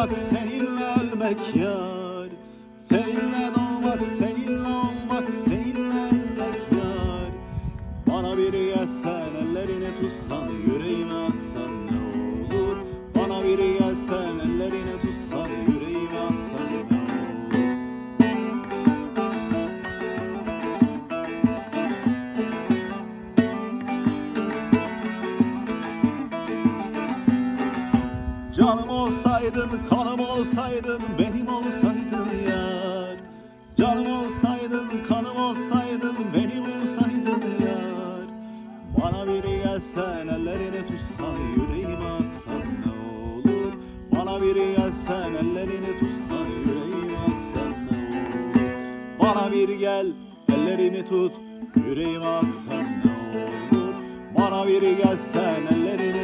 doğmak, seninle ölmek yar. Seninle doğmak, seninle olmak, seninle ölmek yar. Bana biri gelsen, ellerini tutsan, yüreğime aksan ne olur? Bana biri gelsen, ellerini tutsan, yüreğime aksan ne olur? Canım olsaydın, kanım olsaydın, benim olsaydın yar. Canım olsaydın, kanım olsaydın, benim olsaydın yar. Bana biri gelsen, ellerini tutsan, yüreğime aksan ne olur? Bana biri gelsen, ellerini tutsan, yüreğime aksan ne olur? Bana biri gel, ellerimi tut, yüreğime aksan ne olur? Bana biri gelsen, ellerini